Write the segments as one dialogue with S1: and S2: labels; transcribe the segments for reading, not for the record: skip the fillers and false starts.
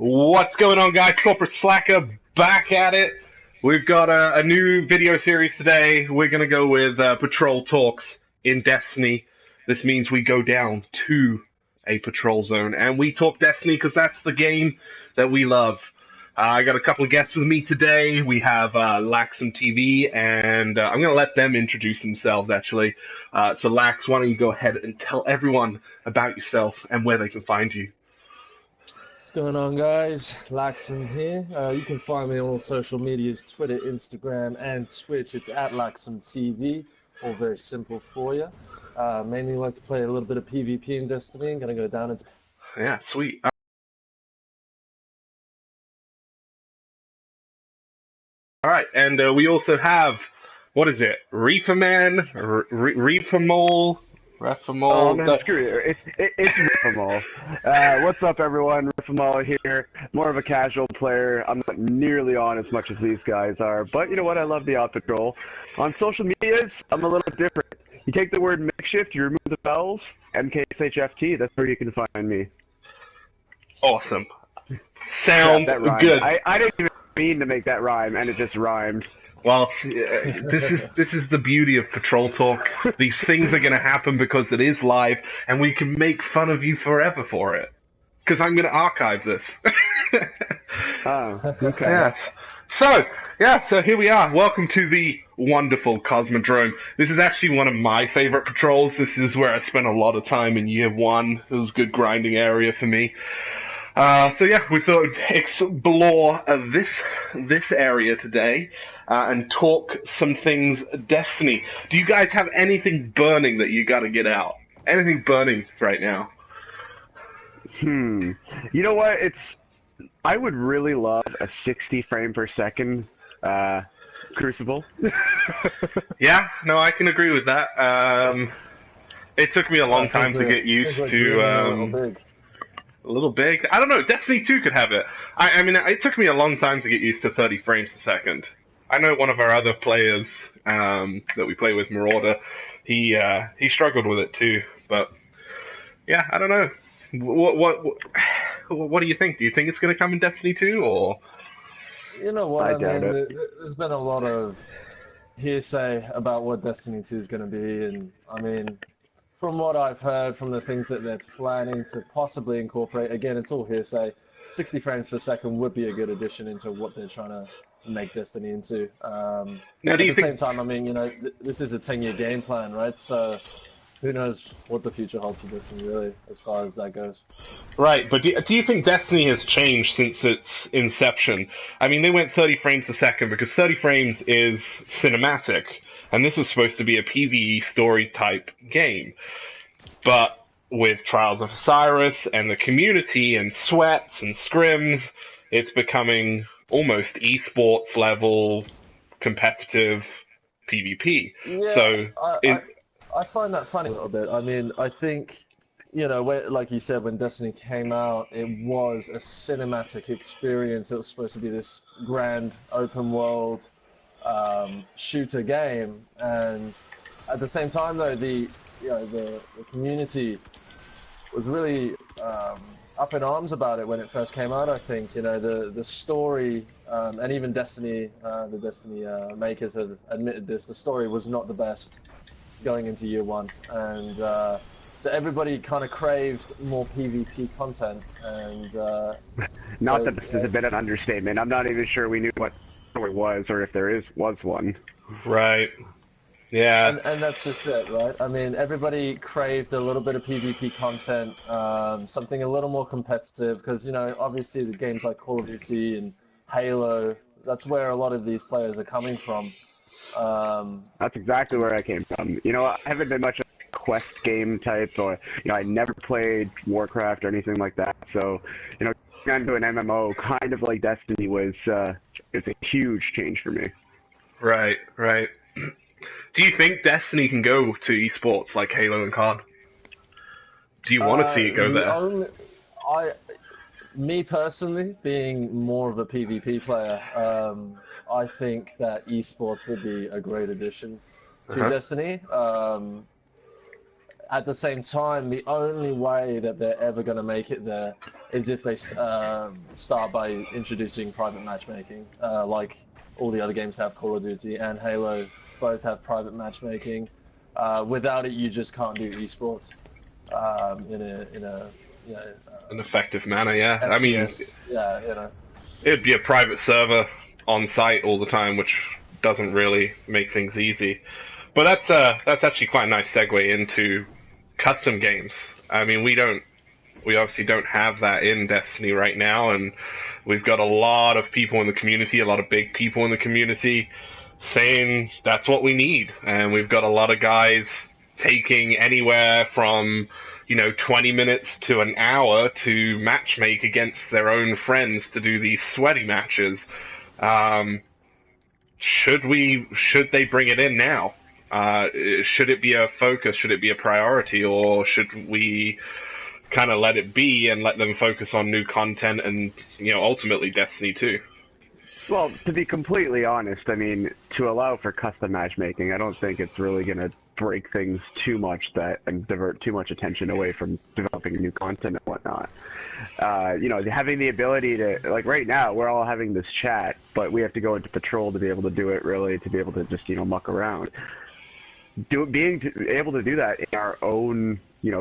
S1: What's going on, guys? Corporate Slacker back at it. We've got a new video series today. We're going to go with Patrol Talks in Destiny. This means we go down to a patrol zone and we talk Destiny because that's the game that we love. I got a couple of guests with me today. We have Laxum TV, and I'm going to let them introduce themselves, actually. So, Lax, why don't you go ahead and tell everyone about yourself and where they can find you?
S2: What's going on, guys? Laxon here. You can find me on all social medias, Twitter, Instagram, and Twitch. It's at Laxon TV. All very simple for you. Mainly like to play a little bit of PvP in Destiny. I'm going to go down into...
S1: Yeah, sweet. All right, and we also have, what is it? Reefer Man, Reefer Mole,
S3: Oh man, screw it. It's Riffamol. What's up, everyone? Riffamol here. More of a casual player. I'm not nearly on as much as these guys are, but you know what? I love the Odd Patrol. On social medias, I'm a little different. You take the word makeshift, you remove the vowels, MKSHFT. That's where you can find me.
S1: Awesome. Sounds good.
S3: I didn't even mean to make that rhyme, and it just rhymed.
S1: Well, this is the beauty of Patrol Talk. These things are going to happen because it is live, and we can make fun of you forever for it. Because I'm going to archive this.
S3: Oh, okay.
S1: Yes. So here we are. Welcome to the wonderful Cosmodrome. This is actually one of my favorite patrols. This is where I spent a lot of time in Year 1. It was a good grinding area for me. So yeah, we thought we'd explore this area today and talk some things Destiny. Do you guys have anything burning that you got to get out? Anything burning right now?
S3: You know what? I would really love a 60 frame per second Crucible.
S1: Yeah, no, I can agree with that. It took me a long time to get used to. A little big. I don't know. Destiny 2 could have it. I mean, it took me a long time to get used to 30 frames a second. I know one of our other players that we play with, Marauder, he struggled with it too. But yeah, I don't know. What do you think? Do you think it's going to come in Destiny 2 or?
S2: You know what?
S3: I doubt it.
S2: There's been a lot of hearsay about what Destiny 2 is going to be, and I mean, from what I've heard, from the things that they're planning to possibly incorporate, again, it's all hearsay. 60 frames per second would be a good addition into what they're trying to make Destiny into.
S1: Now,
S2: at the same time, I mean, you know, this is a 10-year game plan, right? So who knows what the future holds for Destiny, really, as far as that goes.
S1: Right, but do you think Destiny has changed since its inception? I mean, they went 30 frames a second because 30 frames is cinematic. And this was supposed to be a PvE story-type game. But with Trials of Osiris and the community and sweats and scrims, it's becoming almost esports level competitive PvP.
S2: Yeah,
S1: So
S2: I find that funny a little bit. I mean, I think, you know, like you said, when Destiny came out, it was a cinematic experience. It was supposed to be this grand open world shooter game, and at the same time, though, the community was really up in arms about it when it first came out. I think, you know, the story, and even Destiny, the Destiny makers have admitted this. The story was not the best going into Year 1, and so everybody kind of craved more PvP content. And
S3: not that this is a bit of an understatement. I'm not even sure we knew what it was, or if there was one.
S1: Right. Yeah.
S2: And that's just it, right? I mean, everybody craved a little bit of PvP content, something a little more competitive, because, you know, obviously the games like Call of Duty and Halo, that's where a lot of these players are coming from.
S3: That's exactly where I came from. You know, I haven't been much of a quest game type, or, you know, I never played Warcraft or anything like that, so, you know, onto an MMO, kind of like Destiny, was it's a huge change for me.
S1: Right. Do you think Destiny can go to esports like Halo and COD? Do you want to see it go there?
S2: Me personally, being more of a PvP player, I think that esports would be a great addition to Destiny. At the same time, the only way that they're ever going to make it there is if they start by introducing private matchmaking, like all the other games have. Call of Duty and Halo both have private matchmaking. Without it, you just can't do esports in a
S1: an effective manner. Yeah,
S2: FPS,
S1: I mean,
S2: yeah,
S1: it'd be a private server on site all the time, which doesn't really make things easy. But that's actually quite a nice segue into custom games. I mean, we obviously don't have that in Destiny right now, and we've got a lot of people in the community, a lot of big people in the community saying that's what we need. And we've got a lot of guys taking anywhere from 20 minutes to an hour to matchmake against their own friends to do these sweaty matches. Should they bring it in now? Should it be a focus? Should it be a priority? Or should we kind of let it be and let them focus on new content and, ultimately Destiny 2?
S3: Well, to be completely honest, I mean, to allow for custom matchmaking, I don't think it's really going to break things too much and divert too much attention away from developing new content and whatnot. Having the ability to, like right now, we're all having this chat, but we have to go into patrol to be able to do it, really, to be able to just, muck around. Being able to do that in our own,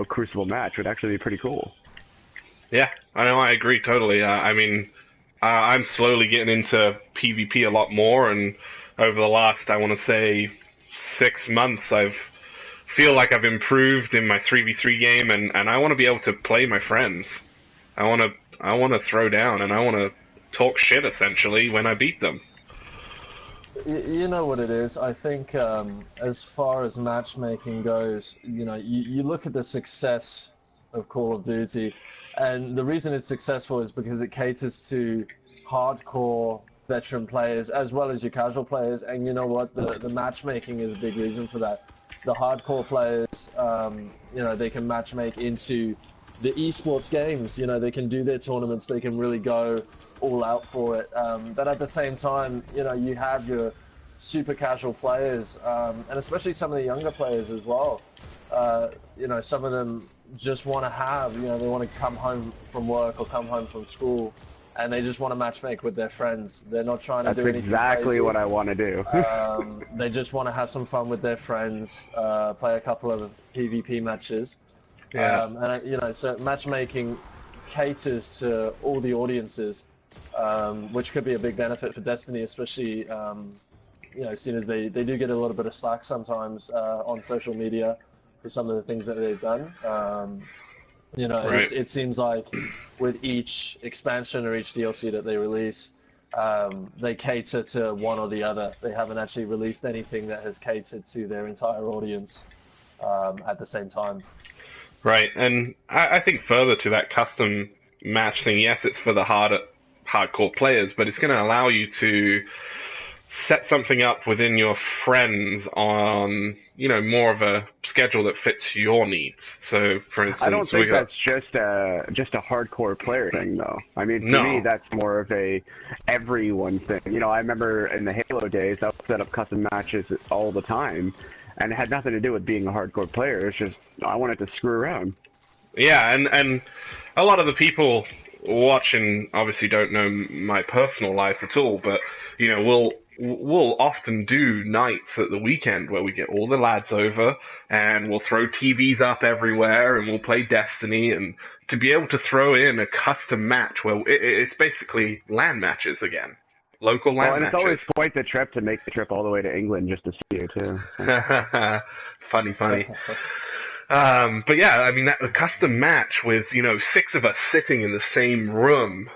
S3: Crucible match would actually be pretty cool.
S1: Yeah, I agree totally. I'm slowly getting into PvP a lot more, and over the last, I want to say, 6 months, feel like I've improved in my 3v3 game, and I want to be able to play my friends. I want to throw down, and I want to talk shit, essentially, when I beat them.
S2: You know what it is? I think as far as matchmaking goes, you look at the success of Call of Duty, and the reason it's successful is because it caters to hardcore veteran players as well as your casual players, and you know what? The matchmaking is a big reason for that. The hardcore players, they can matchmake into the esports games. They can do their tournaments, they can really go all out for it. But at the same time, you have your super casual players, and especially some of the younger players as well. Some of them just want to have, they want to come home from work or come home from school, and they just want to matchmake with their friends. They're not trying to do anything crazy.
S3: That's exactly what I want to do.
S2: They just want to have some fun with their friends, play a couple of PvP matches.
S1: Yeah.
S2: So matchmaking caters to all the audiences, which could be a big benefit for Destiny, especially, seeing as they do get a little bit of slack sometimes on social media for some of the things that they've done.
S1: Right.
S2: It seems like with each expansion or each DLC that they release, they cater to one or the other. They haven't actually released anything that has catered to their entire audience at the same time.
S1: Right, and I think further to that custom match thing, yes, it's for the hardcore players, but it's going to allow you to set something up within your friends on, more of a schedule that fits your needs. So, for instance,
S3: I don't think that's just a hardcore player thing, though. I mean, to me, that's more of a everyone thing. I remember in the Halo days, I would set up custom matches all the time, and it had nothing to do with being a hardcore player. It's just I wanted to screw around.
S1: Yeah, and a lot of the people watching obviously don't know my personal life at all, but we'll often do nights at the weekend where we get all the lads over and we'll throw TVs up everywhere and we'll play Destiny, and to be able to throw in a custom match where it's basically LAN matches again. Local LAN matches.
S3: It's always quite the trip to make the trip all the way to England just to see you, too.
S1: Funny. But yeah, I mean, a custom match with, 6 of us sitting in the same room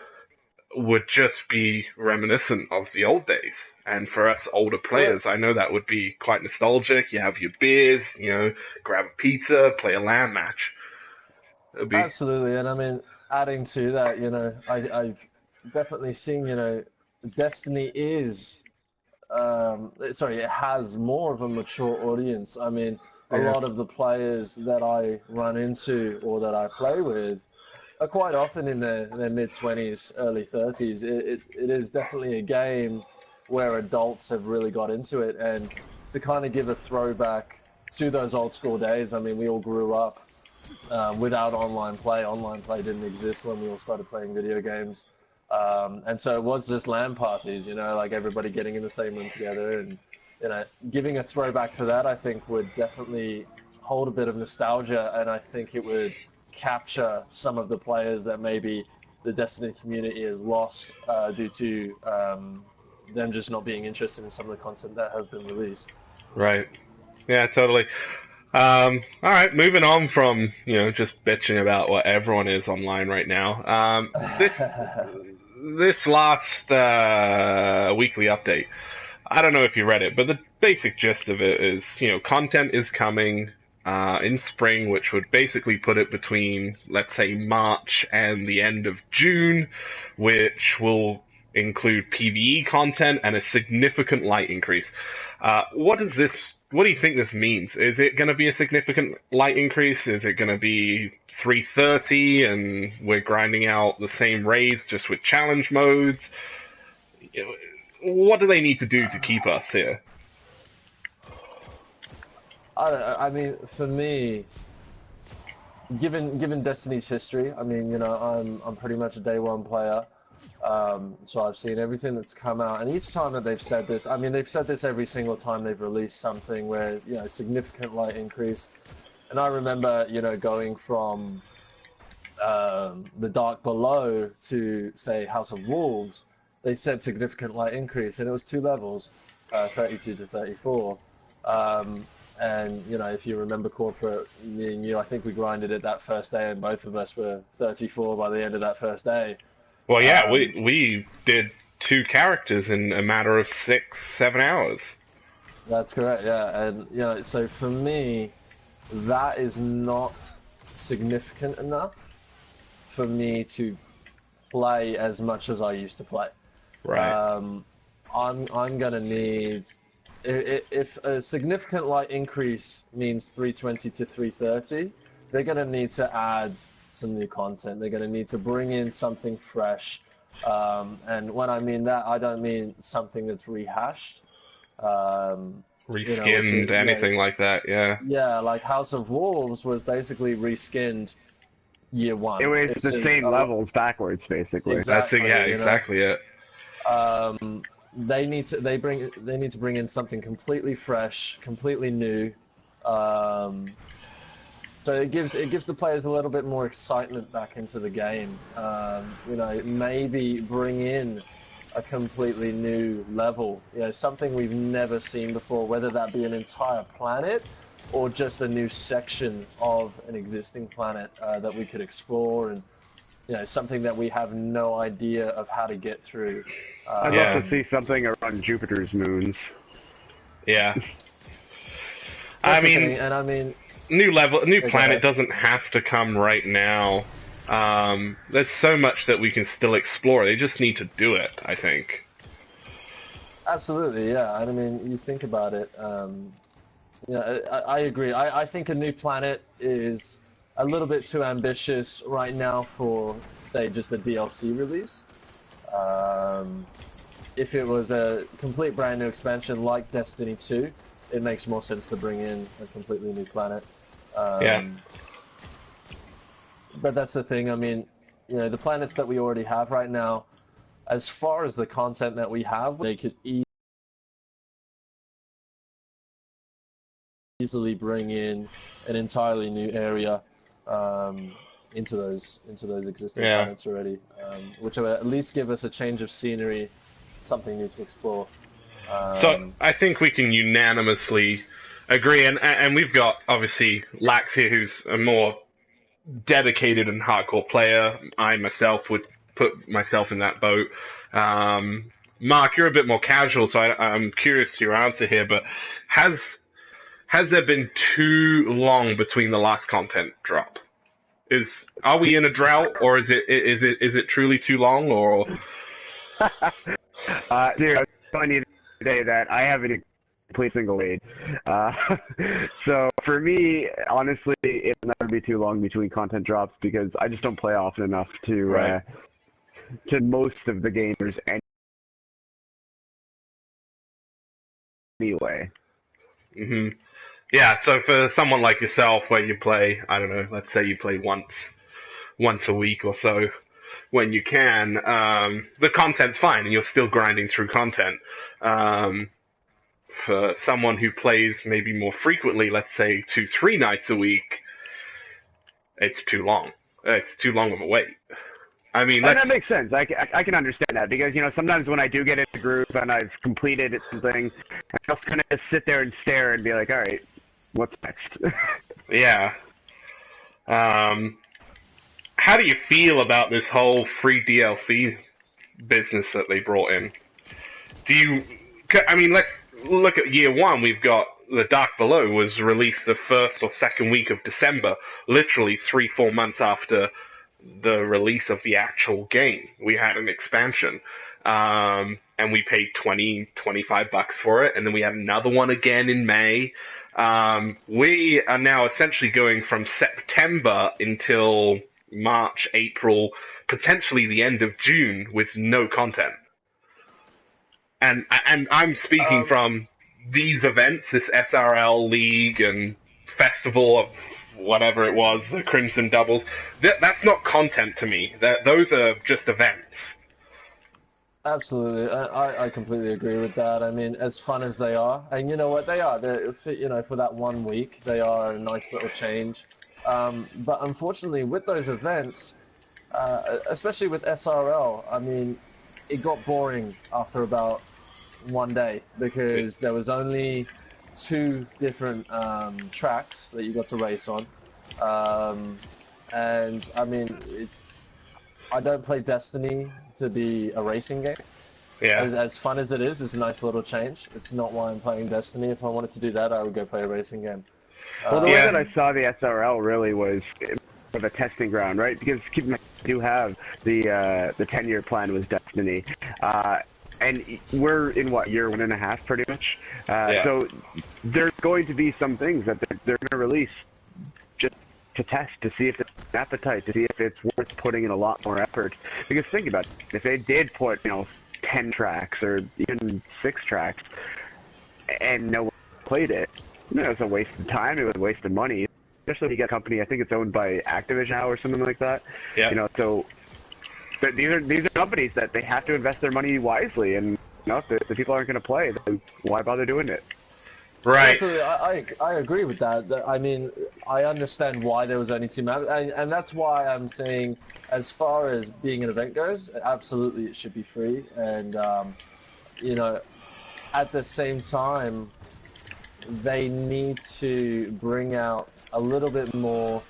S1: would just be reminiscent of the old days. And for us older players, I know that would be quite nostalgic. You have your beers, grab a pizza, play a LAN match.
S2: Absolutely, and I mean, adding to that, I've definitely seen, Destiny is, it has more of a mature audience. I mean, a lot of the players that I run into or that I play with are quite often in their mid-20s, early 30s. It is definitely a game where adults have really got into it, and to kind of give a throwback to those old school days, I mean, we all grew up without online play. Online play didn't exist when we all started playing video games. And so it was just LAN parties, you know, like everybody getting in the same room together, and, you know, giving a throwback to that, I think would definitely hold a bit of nostalgia, and I think it would capture some of the players that maybe the Destiny community has lost due to them just not being interested in some of the content that has been released.
S1: Right. Yeah, totally. All right, moving on from, you know, just bitching about what everyone is online right now. This last weekly update, I don't know if you read it, but the basic gist of it is, you know, content is coming in spring, which would basically put it between, let's say, March and the end of June, which will include PvE content and a significant light increase. What do you think this means? Is it going to be a significant light increase? Is it going to be 330 and we're grinding out the same raids just with challenge modes? What do they need to do to keep us here?
S2: I mean, for me, given Destiny's history, I mean, you know, I'm pretty much a day one player. So I've seen everything that's come out, and each time that they've said this, I mean, they've said this every single time they've released something where, you know, significant light increase. And I remember, you know, going from the Dark Below to, say, House of Wolves, they said significant light increase, and it was 2 levels, 32 to 34. And, you know, if you remember Corporate, me and you, I think we grinded it that first day, and both of us were 34 by the end of that first day.
S1: Well, yeah, we did 2 characters in a matter of 6-7 hours.
S2: That's correct, yeah. And, you know, so for me, that is not significant enough for me to play as much as I used to play.
S1: Right.
S2: I'm gonna need, if a significant light increase means 320 to 330, they're gonna need to add some new content. They're gonna need to bring in something fresh. And when I mean that, I don't mean something that's rehashed.
S1: Reskinned,
S2: you know,
S1: anything like that, yeah.
S2: Yeah, like House of Wolves was basically reskinned year 1.
S3: It was the same levels backwards, basically.
S2: Exactly,
S1: That's exactly it.
S2: They need to bring in something completely fresh, completely new. So it gives the players a little bit more excitement back into the game. You know, maybe bring in a completely new level. You know, something we've never seen before, whether that be an entire planet or just a new section of an existing planet that we could explore, and, you know, something that we have no idea of how to get through.
S3: I'd love to see something around Jupiter's moons.
S1: Yeah. I mean, new planet doesn't have to come right now. There's so much that we can still explore. They just need to do it, I think.
S2: Absolutely, yeah. And I mean, you think about it. Yeah, I agree. I think a new planet is a little bit too ambitious right now for, say, just a DLC release. If it was a complete brand new expansion like Destiny 2, it makes more sense to bring in a completely new planet.
S1: Yeah.
S2: But that's the thing. I mean, you know, the planets that we already have right now, as far as the content that we have, they could easily bring in an entirely new area into those existing planets already, which will at least give us a change of scenery, something new to explore.
S1: So I think we can unanimously agree, and we've got obviously Lax here, who's a more dedicated and hardcore player. I myself would put myself in that boat. Mark, you're a bit more casual, so I'm curious to your answer here. But has there been too long between the last content drop? Are we in a drought, or is it truly too long, or?
S3: Dude, I was telling you today that I haven't played a single raid. So for me, honestly, it will never be too long between content drops because I just don't play often enough to most of the gamers anyway.
S1: Mm-hmm. Yeah, so for someone like yourself, where you play, I don't know, let's say you play once a week or so, when you can, the content's fine, and you're still grinding through content. Um, for someone who plays maybe more frequently, let's say 2, 3 nights a week, it's too long. It's too long of a wait. I mean,
S3: and that makes sense. I can understand that because, you know, sometimes when I do get into group and I've completed something, I just kind of sit there and stare and be like, all right, what's next?
S1: Yeah. How do you feel about this whole free DLC business that they brought in? I mean, let's look at year one. We've got The Dark Below was released the first or second week of December, literally 3, 4 months after the release of the actual game. We had an expansion, and we paid $20-25 for it, and then we had another one again in May. We are now essentially going from September until March, April, potentially the end of June with no content. And I'm speaking from these events, this SRL League and Festival of whatever it was, the Crimson Doubles. That's not content to me. Those are just events.
S2: Absolutely, I completely agree with that. I mean, as fun as they are, and you know what they are, you know, for that 1 week, they are a nice little change. But unfortunately, with those events, especially with SRL, I mean, it got boring after about 1 day because there was only 2 different tracks that you got to race on, and I mean, I don't play Destiny to be a racing game.
S1: Yeah.
S2: As fun as it is, it's a nice little change. It's not why I'm playing Destiny. If I wanted to do that, I would go play a racing game.
S3: Well, the way that I saw the SRL really was of a testing ground, right? Because keep in mind, I do have the 10-year plan with Destiny, and we're in what, year 1.5, pretty much. So there's going to be some things that they're going to release just to test, to see if there's an appetite, to see if it's worth putting in a lot more effort. Because think about it, if they did put, you know, 10 tracks or even 6 tracks, and no one played it, you know, it was a waste of time, it was a waste of money. Especially if you get a company, I think it's owned by Activision now or something like that. Yeah. You know, so these are companies that they have to invest their money wisely, and you know, if the people aren't going to play, then why bother doing it?
S1: Right.
S2: Absolutely, I agree with that. I mean, I understand why there was only 2 maps, and that's why I'm saying, as far as being an event goes, absolutely it should be free. And you know, at the same time, they need to bring out a little bit more.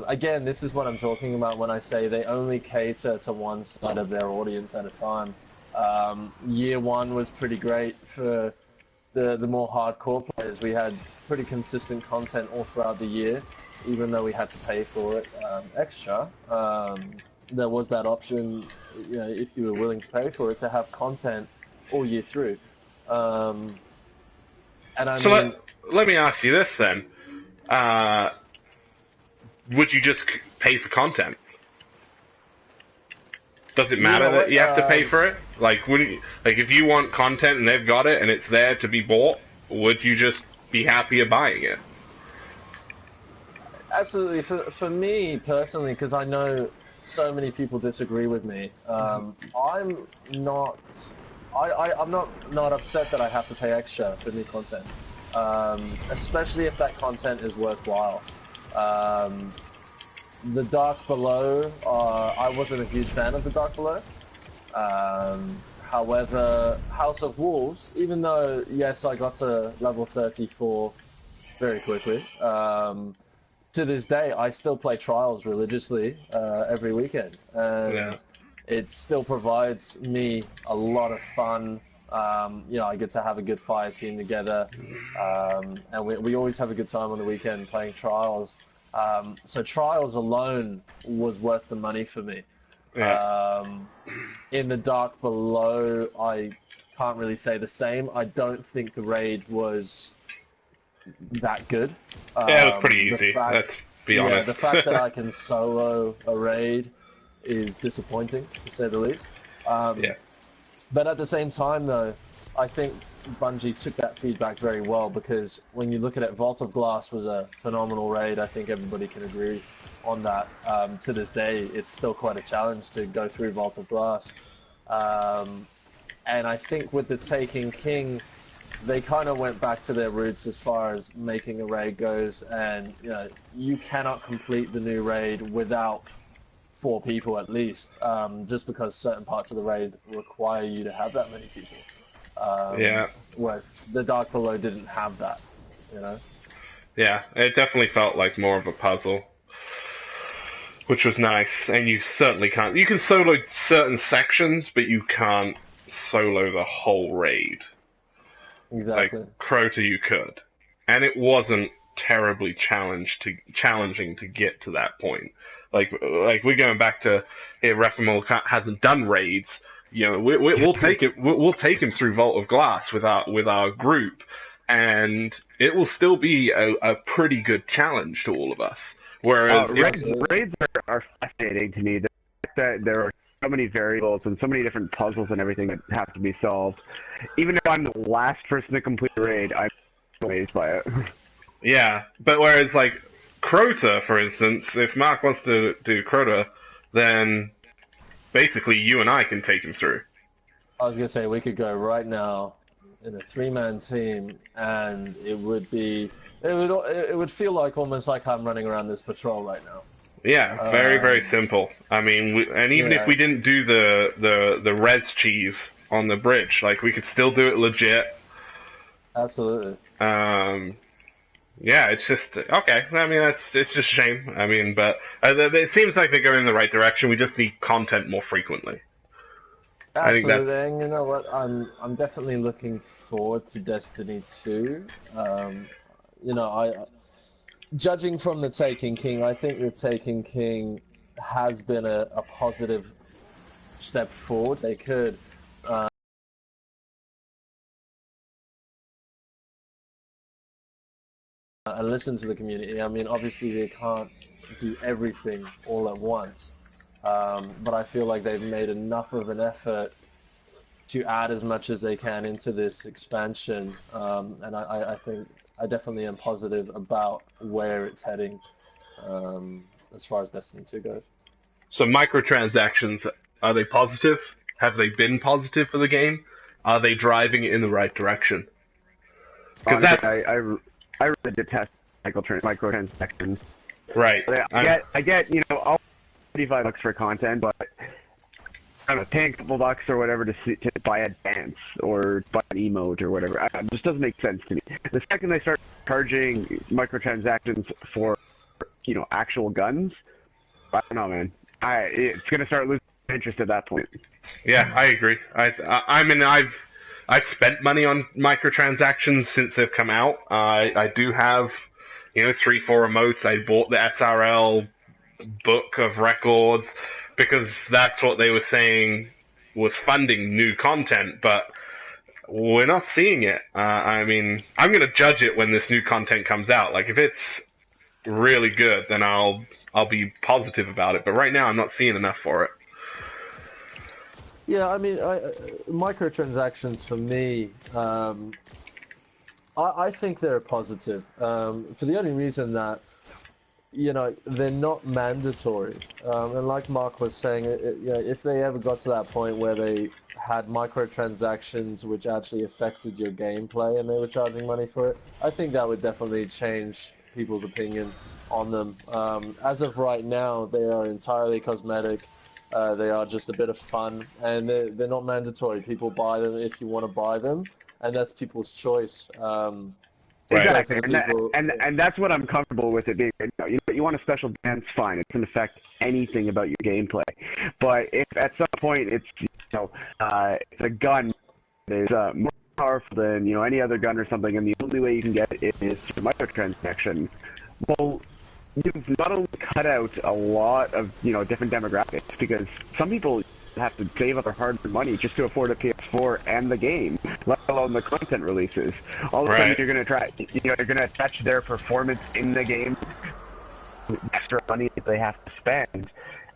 S2: Again, this is what I'm talking about when I say they only cater to one side of their audience at a time. Year one was pretty great for the more hardcore players. We had pretty consistent content all throughout the year, even though we had to pay for it extra. There was that option, you know, if you were willing to pay for it, to have content all year through. And
S1: let me ask you this then. Would you just pay for content? Does it matter that you have to pay for it? Like, if you want content and they've got it and it's there to be bought, would you just be happier buying it?
S2: Absolutely. For me personally, because I know so many people disagree with me, I'm not upset that I have to pay extra for new content, especially if that content is worthwhile. The Dark Below, I wasn't a huge fan of the Dark Below. However, House of Wolves, even though, yes, I got to level 34 very quickly, to this day, I still play Trials religiously every weekend. And it still provides me a lot of fun. You know, I get to have a good fire team together, and we always have a good time on the weekend playing Trials. So Trials alone was worth the money for me. Yeah. In the Dark Below, I can't really say the same. I don't think the raid was that good.
S1: Yeah, it was pretty easy, let's be honest.
S2: The fact that I can solo a raid is disappointing, to say the least. But at the same time, though, I think Bungie took that feedback very well, because when you look at it, Vault of Glass was a phenomenal raid. I think everybody can agree on that. To this day, it's still quite a challenge to go through Vault of Glass. And I think with the Taken King, they kind of went back to their roots as far as making a raid goes, and you cannot complete the new raid without 4 people at least, just because certain parts of the raid require you to have that many people. Whereas the Dark Below didn't have that,
S1: Yeah, it definitely felt like more of a puzzle, which was nice. And you certainly can't. You can solo certain sections, but you can't solo the whole raid.
S2: Exactly.
S1: Like Crota, you could, and it wasn't terribly challenging to get to that point. Like we're going back to Refamal hasn't done raids. We'll take it. We'll take him through Vault of Glass with our group, and it will still be a pretty good challenge to all of us. Whereas
S3: raids are fascinating to me. That there are so many variables and so many different puzzles and everything that have to be solved. Even if I'm the last person to complete the raid, I'm amazed by it.
S1: Yeah, but whereas like Crota, for instance, if Mark wants to do Crota, then basically you and I can take him through.
S2: I was gonna say we could go right now in a 3-man team, and it would feel like almost like I'm running around this patrol right now.
S1: Yeah, very simple. I mean, even if we didn't do the res cheese on the bridge, like we could still do it legit.
S2: Absolutely.
S1: Yeah, it's just okay. I mean, it's just a shame. I mean, but it seems like they're going in the right direction. We just need content more frequently.
S2: Absolutely, I think and you know what? I'm definitely looking forward to Destiny 2. Judging from the Taken King, I think the Taken King has been a positive step forward. They could and listen to the community. I mean, obviously they can't do everything all at once, but I feel like they've made enough of an effort to add as much as they can into this expansion, and I think I definitely am positive about where it's heading as far as Destiny 2 goes.
S1: So microtransactions, are they positive? Have they been positive for the game? Are they driving it in the right direction?
S3: Because I really detest microtransactions.
S1: Right.
S3: I get I'll $35 for content, but I don't know, paying a couple bucks or whatever to buy a dance or buy an emote or whatever. It just doesn't make sense to me. The second they start charging microtransactions for, actual guns, I don't know, man. It's gonna start losing interest at that point.
S1: Yeah, I agree. I mean, I've spent money on microtransactions since they've come out. I do have, 3-4 emotes. I bought the SRL book of records, because that's what they were saying was funding new content, but we're not seeing it. I mean, I'm going to judge it when this new content comes out. Like, if it's really good, then I'll be positive about it. But right now, I'm not seeing enough for it.
S2: Yeah, I mean, microtransactions for me, I think they're positive. For the only reason that they're not mandatory, and like Mark was saying, if they ever got to that point where they had microtransactions which actually affected your gameplay and they were charging money for it, I think that would definitely change people's opinion on them. As of right now, they are entirely cosmetic. They are just a bit of fun, and they're not mandatory. People buy them if you want to buy them, and that's people's choice.
S3: Exactly, and that's what I'm comfortable with it being. You want a special dance, fine. It doesn't affect anything about your gameplay. But if at some point it's it's a gun that is more powerful than any other gun or something, and the only way you can get it is through microtransaction, well, you've not only cut out a lot of different demographics, because some people have to save up their hard-earned money just to afford a PS4 and the game, let alone the content releases. All of a sudden, you're gonna attach their performance in the game with extra money that they have to spend.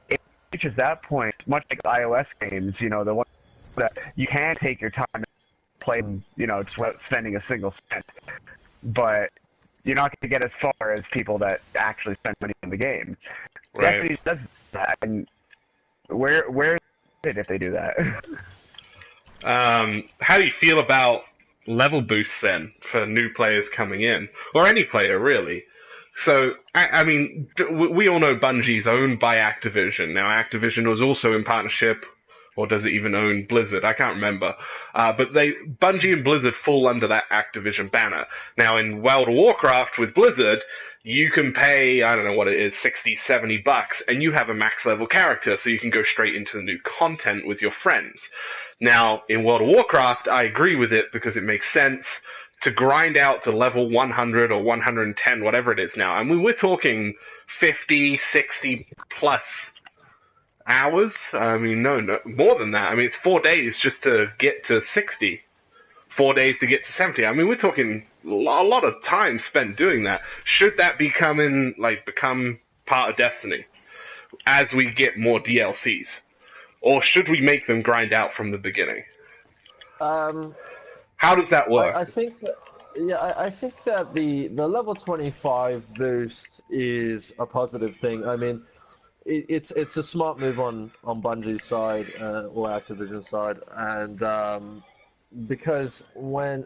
S3: It reaches that point, much like iOS games, the one that you can take your time play, you know, just without spending a single cent. But you're not going to get as far as people that actually spend money on the game.
S1: Right.
S3: Destiny does that, and where is it if they do that?
S1: How do you feel about level boosts then for new players coming in, or any player really? So, I mean, we all know Bungie's owned by Activision. Now, Activision was also in partnership, or does it even own Blizzard? I can't remember. But Bungie and Blizzard fall under that Activision banner. Now, in World of Warcraft with Blizzard, you can pay, I don't know what it is, 60, 70 bucks, and you have a max level character, so you can go straight into the new content with your friends. Now, in World of Warcraft, I agree with it because it makes sense to grind out to level 100 or 110, whatever it is now. I mean, we're talking 50, 60 plus hours. I mean, no, more than that. I mean, it's 4 days just to get to 60. 4 days to get to 70. I mean, we're talking a lot of time spent doing that. Should that become part of Destiny as we get more DLCs? Or should we make them grind out from the beginning? How does that work?
S2: I think that, I think that the level 25 boost is a positive thing. I mean, it's a smart move on Bungie's side or Activision's side, and because when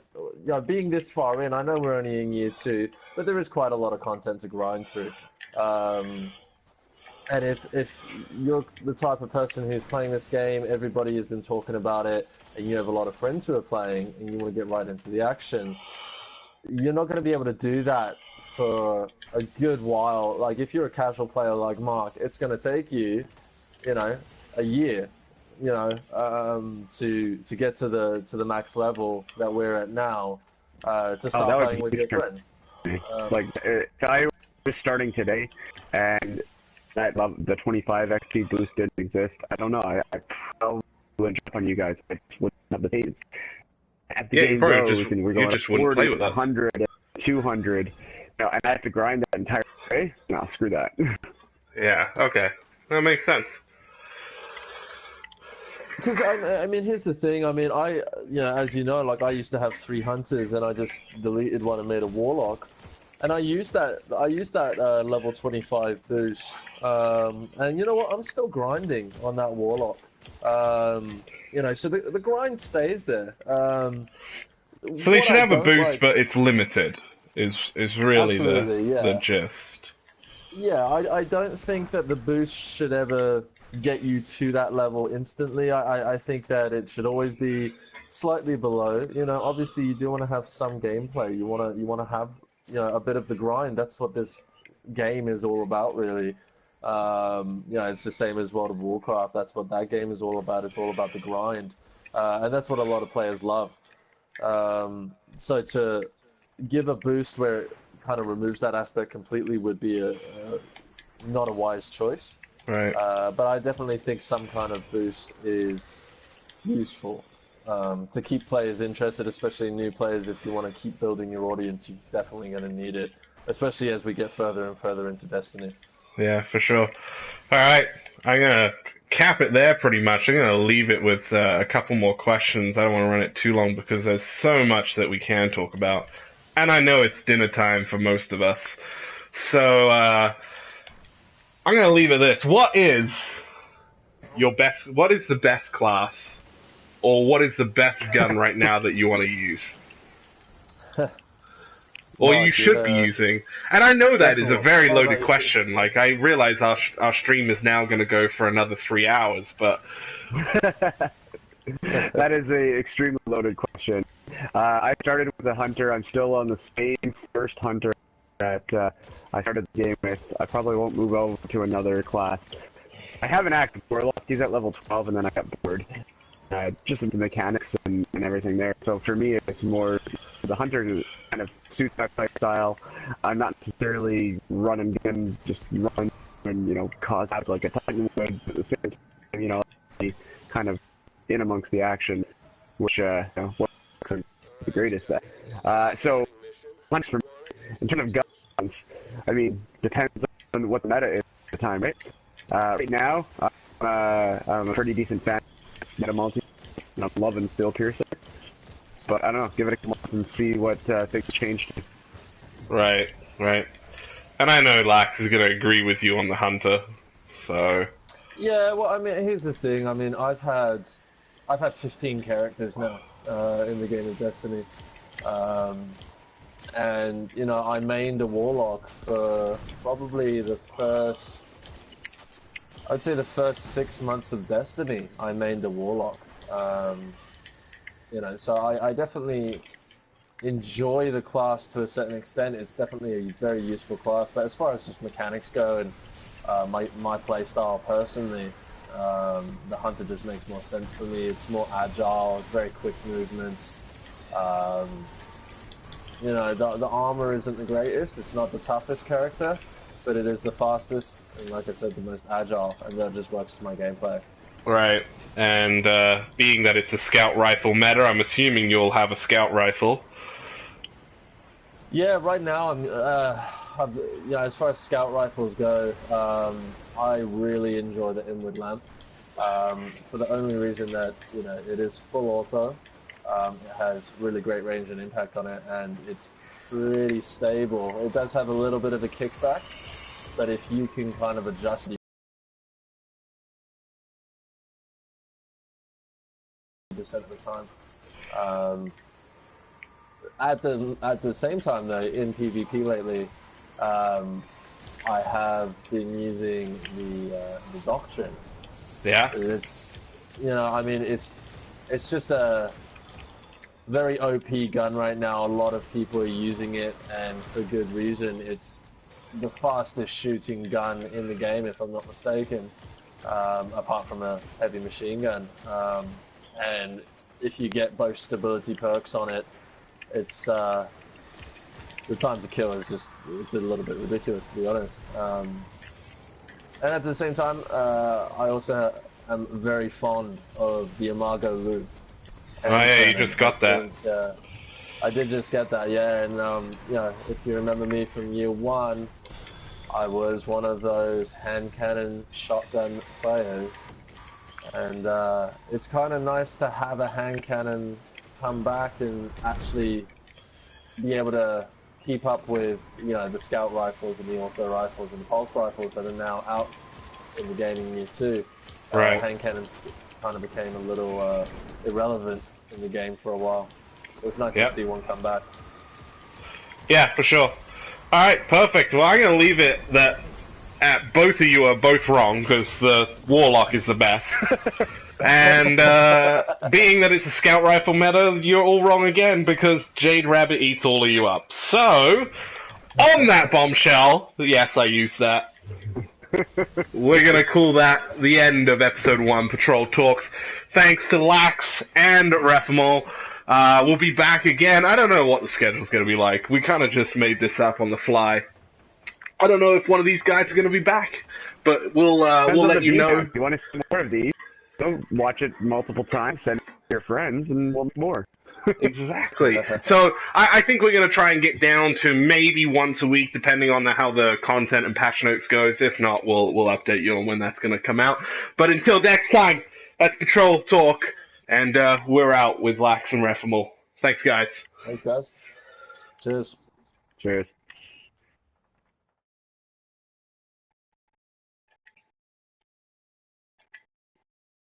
S2: being this far in, I know we're only in year 2, but there is quite a lot of content to grind through. And if you're the type of person who's playing this game, everybody has been talking about it, and you have a lot of friends who are playing, and you want to get right into the action, you're not going to be able to do that for a good while. Like, if you're a casual player like Mark, it's going to take you, a year, to get to the max level that we're at now, to start playing with your friends.
S3: If I was starting today, and the 25 XP boost didn't exist, I don't know. I probably wouldn't jump on you guys. I just wouldn't have the patience. At the game goes, and we're going
S1: just wouldn't play with us.
S3: 100, 200, and I have to grind that entire day. No, screw that.
S1: Yeah. Okay, that makes sense.
S2: Because I mean, here's the thing. I mean, as you know, like I used to have 3 hunters, and I just deleted one and made a warlock. And I used that level 25 boost, and you know what? I'm still grinding on that warlock. So the grind stays there.
S1: So they should have a boost, but it's limited. Is really the gist.
S2: Yeah, I don't think that the boost should ever get you to that level instantly. I think that it should always be slightly below. Obviously you do want to have some gameplay. You want to have a bit of the grind. That's what this game is all about, really. It's the same as World of Warcraft. That's what that game is all about. It's all about the grind, and that's what a lot of players love. So to give a boost where it kind of removes that aspect completely would be not a wise choice.
S1: Right.
S2: But I definitely think some kind of boost is useful. To keep players interested, especially new players. If you want to keep building your audience, you're definitely going to need it, especially as we get further and further into Destiny.
S1: Yeah, for sure. Alright, I'm going to cap it there pretty much. I'm going to leave it with a couple more questions. I don't want to run it too long because there's so much that we can talk about. And I know it's dinner time for most of us. So, I'm going to leave it this. What is the best class? Or what is the best gun right now that you want to use? Or you should be using? And I know that is a very loaded question. Like, I realize our stream is now going to go for another 3 hours, but...
S3: That is a extremely loaded question. I started with a hunter. I'm still on the same first hunter that I started the game with. I probably won't move over to another class. I have an active warlock. He's at level 12, and then I got bored. Just with the mechanics and everything there. So for me, it's more the hunter kind of suits my play style. I'm not necessarily run and gun, just run and cause out like a Titan would. At the same time, kind of in amongst the action, which what the greatest at. So hunts for me, in terms of guns, I mean, depends on what the meta is at the time, right? Right now, I'm a pretty decent fan. Meta multi, and I'm loving Steel Piercer. But I don't know, give it a month and see what things change.
S1: Right, right. And I know Lax is going to agree with you on the Hunter, so...
S2: Yeah, well, I mean, here's the thing. I mean, I've had 15 characters now in the game of Destiny, and you know, I mained a Warlock for probably I'd say the first 6 months of Destiny. I mained a Warlock, you know, so I definitely enjoy the class to a certain extent. It's definitely a very useful class, but as far as just mechanics go and my playstyle personally, the Hunter just makes more sense for me. It's more agile, very quick movements. You know, the armor isn't the greatest. It's not the toughest character, but it is the fastest, and like I said, the most agile, and that just works for my gameplay.
S1: Right, and being that it's a scout rifle meta, I'm assuming you'll have a scout rifle.
S2: Yeah, right now you know, as far as scout rifles go, I really enjoy the Inward Lamp for the only reason that, you know, it is full auto. It has really great range and impact on it, and it's pretty stable. It does have a little bit of a kickback, but if you can kind of adjust it 100% of the time. At the same time though, in PvP lately, I have been using the Doctrine.
S1: Yeah.
S2: It's, you know, I mean, it's just a very OP gun right now. A lot of people are using it, and for good reason. It's the fastest shooting gun in the game, if I'm not mistaken, apart from a heavy machine gun. And if you get both stability perks on it, it's the time to kill is it's a little bit ridiculous, to be honest. And at the same time, I also am very fond of the Imago loot.
S1: Oh yeah, you just got that.
S2: I did just get that, yeah. And you know, if you remember me from year one, I was one of those hand cannon shotgun players, and it's kind of nice to have a hand cannon come back and actually be able to keep up with, you know, the scout rifles and the auto rifles and the pulse rifles that are now out in the game in year 2.
S1: Right.
S2: Hand cannons kind of became a little irrelevant in the game for a while. It was nice to see one come back.
S1: Yeah, for sure. Alright, perfect. Well, I'm going to leave it that both of you are both wrong, because the Warlock is the best. And being that it's a scout rifle meta, you're all wrong again, because Jade Rabbit eats all of you up. So, on that bombshell, yes, I used that. We're going to call that the end of episode 1, Patrol Talks. Thanks to Lax and Refamol. We'll be back again. I don't know what the schedule's going to be like. We kind of just made this up on the fly. I don't know if one of these guys are going to be back, but we'll let you know.
S3: If you want to see more of these, go watch it multiple times, send it to your friends, and we'll more.
S1: Exactly. So I think we're going to try and get down to maybe once a week, depending on how the content and patch notes goes. If not, we'll update you on when that's going to come out. But until next time, that's Patrol Talk, and we're out with Lax and Refamol. Thanks, guys.
S2: Thanks, guys. Cheers.
S3: Cheers.